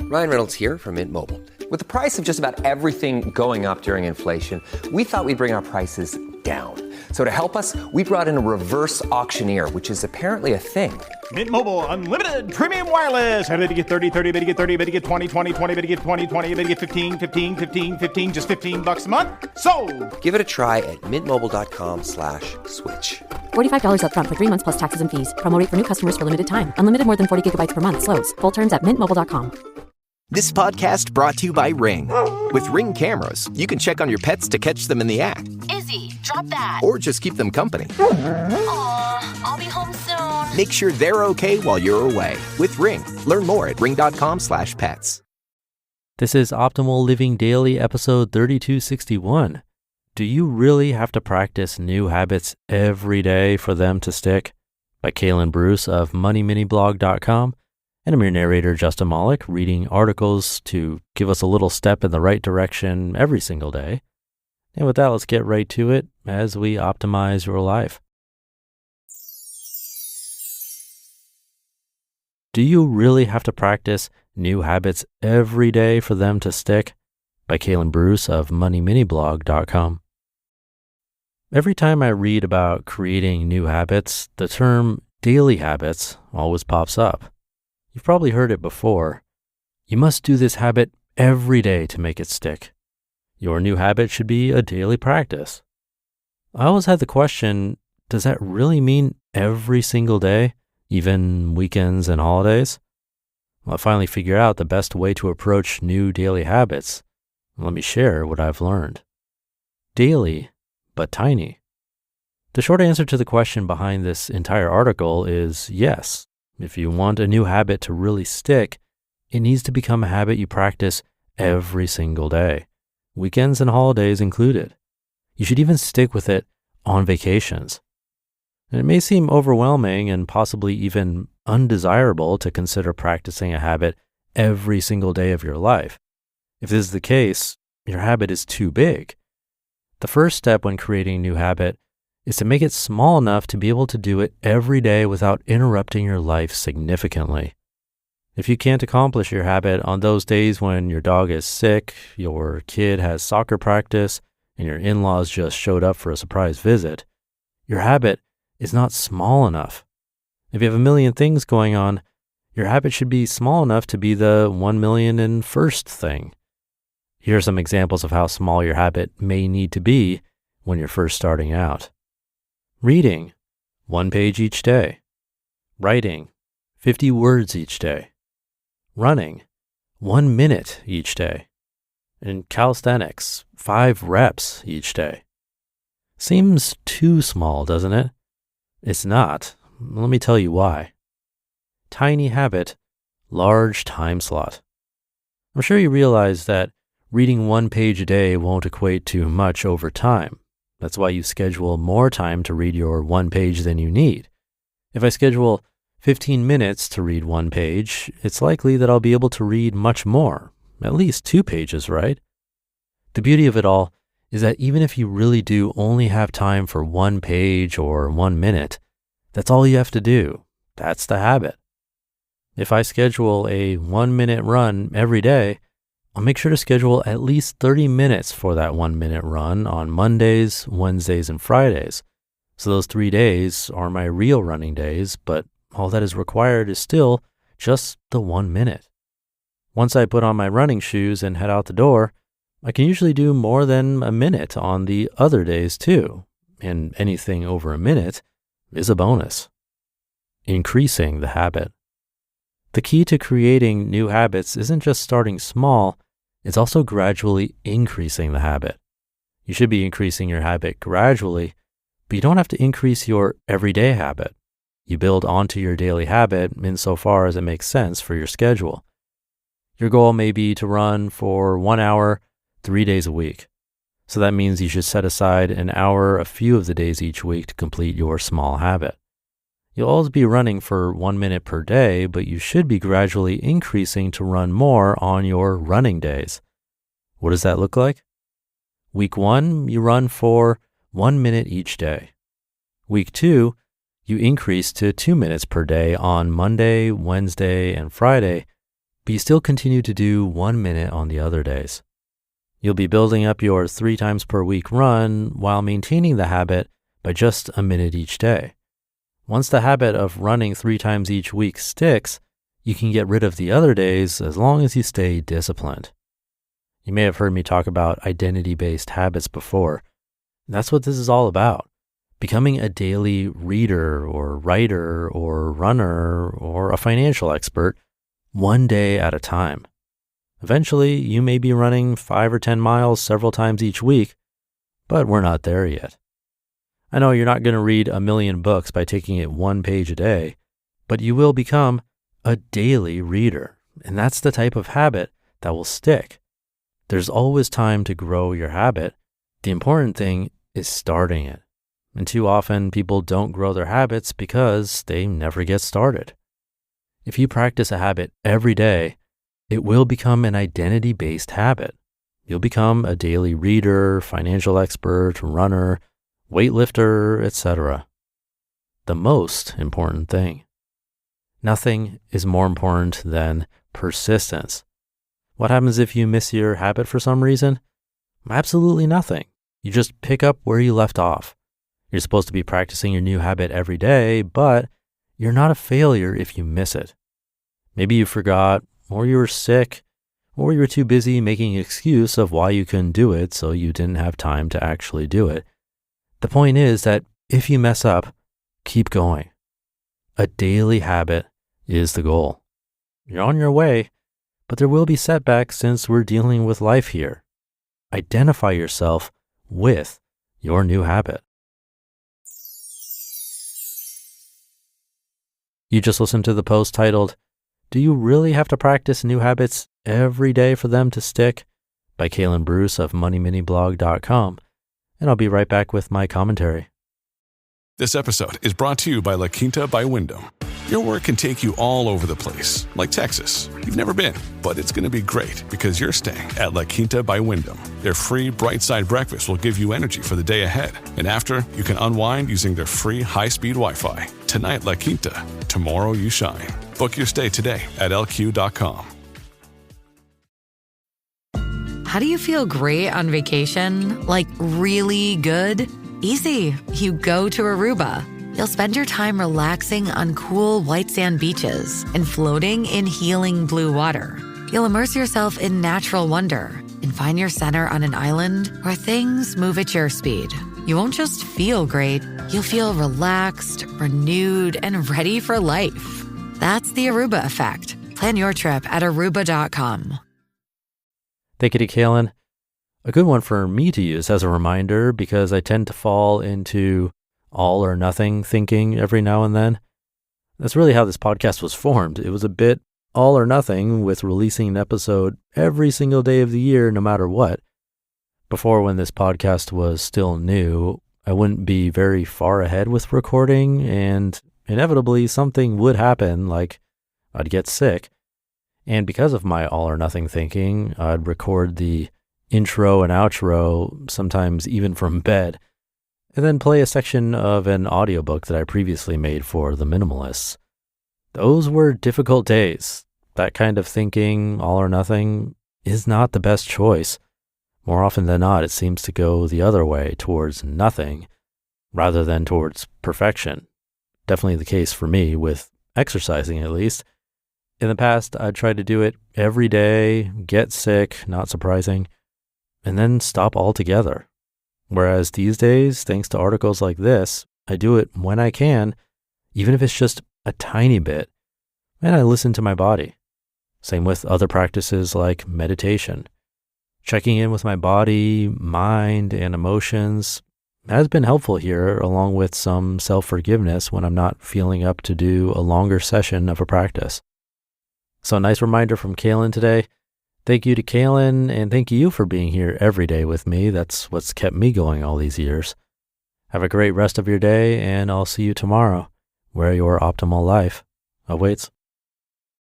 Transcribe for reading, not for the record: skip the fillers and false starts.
Ryan Reynolds here from Mint Mobile. With the price of just about everything going up during inflation, we thought we'd bring our prices down. So to help us, we brought in a reverse auctioneer, which is apparently a thing. Mint Mobile Unlimited Premium Wireless. How to get 30, 30, bit to get 30, bit to get 20, 20, 20, bit to get 20, 20, bit to get 15, 15, 15, 15, just $15 a month? Sold! Give it a try at mintmobile.com/switch. $45 up front for 3 months plus taxes and fees. Promo rate for new customers for limited time. Unlimited more than 40 gigabytes per month. Slows full terms at mintmobile.com. This podcast brought to you by Ring. With Ring cameras, you can check on your pets to catch them in the act. Izzy, drop that. Or just keep them company. Aw, I'll be home soon. Make sure they're okay while you're away. With Ring. Learn more at ring.com/pets. This is Optimal Living Daily, episode 3261. Do you really have to practice new habits every day for them to stick? By Kalen Bruce of moneyminiblog.com. And I'm your narrator, Justin Malik, reading articles to give us a little step in the right direction every single day. And with that, let's get right to it as we optimize your life. Do you really have to practice new habits every day for them to stick? By Kalen Bruce of moneyminiblog.com. Every time I read about creating new habits, the term daily habits always pops up. You've probably heard it before. You must do this habit every day to make it stick. Your new habit should be a daily practice. I always had the question, does that really mean every single day, even weekends and holidays? Well, I finally figured out the best way to approach new daily habits. Let me share what I've learned. Daily, but tiny. The short answer to the question behind this entire article is yes. If you want a new habit to really stick, it needs to become a habit you practice every single day, weekends and holidays included. You should even stick with it on vacations. And it may seem overwhelming and possibly even undesirable to consider practicing a habit every single day of your life. If this is the case, your habit is too big. The first step when creating a new habit is to make it small enough to be able to do it every day without interrupting your life significantly. If you can't accomplish your habit on those days when your dog is sick, your kid has soccer practice, and your in-laws just showed up for a surprise visit, your habit is not small enough. If you have a million things going on, your habit should be small enough to be the 1,000,001st thing. Here are some examples of how small your habit may need to be when you're first starting out. Reading, 1 page each day. Writing, 50 words each day. Running, 1 minute each day. And calisthenics, 5 reps each day. Seems too small, doesn't it? It's not. Let me tell you why. Tiny habit, large time slot. I'm sure you realize that reading 1 page a day won't equate to much over time. That's why you schedule more time to read your 1 page than you need. If I schedule 15 minutes to read 1 page, it's likely that I'll be able to read much more, at least 2 pages, right? The beauty of it all is that even if you really do only have time for 1 page or 1 minute, that's all you have to do. That's the habit. If I schedule a 1-minute run every day, I'll make sure to schedule at least 30 minutes for that 1-minute run on Mondays, Wednesdays, and Fridays. So those 3 days are my real running days, but all that is required is still just the 1 minute. Once I put on my running shoes and head out the door, I can usually do more than a minute on the other days too, and anything over a minute is a bonus. Increasing the habit. The key to creating new habits isn't just starting small, it's also gradually increasing the habit. You should be increasing your habit gradually, but you don't have to increase your everyday habit. You build onto your daily habit insofar as it makes sense for your schedule. Your goal may be to run for 1 hour, 3 days a week. So that means you should set aside an hour a few of the days each week to complete your small habit. You'll always be running for 1 minute per day, but you should be gradually increasing to run more on your running days. What does that look like? Week 1, you run for 1 minute each day. Week 2, you increase to 2 minutes per day on Monday, Wednesday, and Friday, but you still continue to do 1 minute on the other days. You'll be building up your 3 times per week run while maintaining the habit by just a minute each day. Once the habit of running 3 times each week sticks, you can get rid of the other days as long as you stay disciplined. You may have heard me talk about identity-based habits before. That's what this is all about. Becoming a daily reader or writer or runner or a financial expert 1 day at a time. Eventually, you may be running 5 or 10 miles several times each week, but we're not there yet. I know you're not going to read a million books by taking it 1 page a day, but you will become a daily reader, and that's the type of habit that will stick. There's always time to grow your habit. The important thing is starting it. And too often, people don't grow their habits because they never get started. If you practice a habit every day, it will become an identity-based habit. You'll become a daily reader, financial expert, runner, weightlifter, etc. The most important thing. Nothing is more important than persistence. What happens if you miss your habit for some reason? Absolutely nothing. You just pick up where you left off. You're supposed to be practicing your new habit every day, but you're not a failure if you miss it. Maybe you forgot, or you were sick, or you were too busy making an excuse of why you couldn't do it, so you didn't have time to actually do it. The point is that if you mess up, keep going. A daily habit is the goal. You're on your way, but there will be setbacks since we're dealing with life here. Identify yourself with your new habit. You just listened to the post titled, "Do You Really Have to Practice New Habits Every Day for Them to Stick?" by Kalen Bruce of moneyminiblog.com. And I'll be right back with my commentary. This episode is brought to you by La Quinta by Wyndham. Your work can take you all over the place, like Texas. You've never been, but it's going to be great because you're staying at La Quinta by Wyndham. Their free Bright Side breakfast will give you energy for the day ahead. And after, you can unwind using their free high-speed Wi-Fi. Tonight, La Quinta. Tomorrow, you shine. Book your stay today at lq.com. How do you feel great on vacation? Like really good? Easy. You go to Aruba. You'll spend your time relaxing on cool white sand beaches and floating in healing blue water. You'll immerse yourself in natural wonder and find your center on an island where things move at your speed. You won't just feel great, you'll feel relaxed, renewed, and ready for life. That's the Aruba effect. Plan your trip at aruba.com. Thank you to Kalen. A good one for me to use as a reminder because I tend to fall into all or nothing thinking every now and then. That's really how this podcast was formed. It was a bit all or nothing with releasing an episode every single day of the year, no matter what. Before, when this podcast was still new, I wouldn't be very far ahead with recording, and inevitably something would happen, like I'd get sick. And because of my all or nothing thinking, I'd record the intro and outro, sometimes even from bed, and then play a section of an audiobook that I previously made for the minimalists. Those were difficult days. That kind of thinking, all or nothing, is not the best choice. More often than not, it seems to go the other way, towards nothing, rather than towards perfection. Definitely the case for me, with exercising at least. In the past, I'd try to do it every day, get sick, not surprising, and then stop altogether. Whereas these days, thanks to articles like this, I do it when I can, even if it's just a tiny bit, and I listen to my body. Same with other practices like meditation. Checking in with my body, mind, and emotions has been helpful here, along with some self-forgiveness when I'm not feeling up to do a longer session of a practice. So a nice reminder from Kalen today. Thank you to Kalen, and thank you for being here every day with me. That's what's kept me going all these years. Have a great rest of your day, and I'll see you tomorrow, where your optimal life awaits.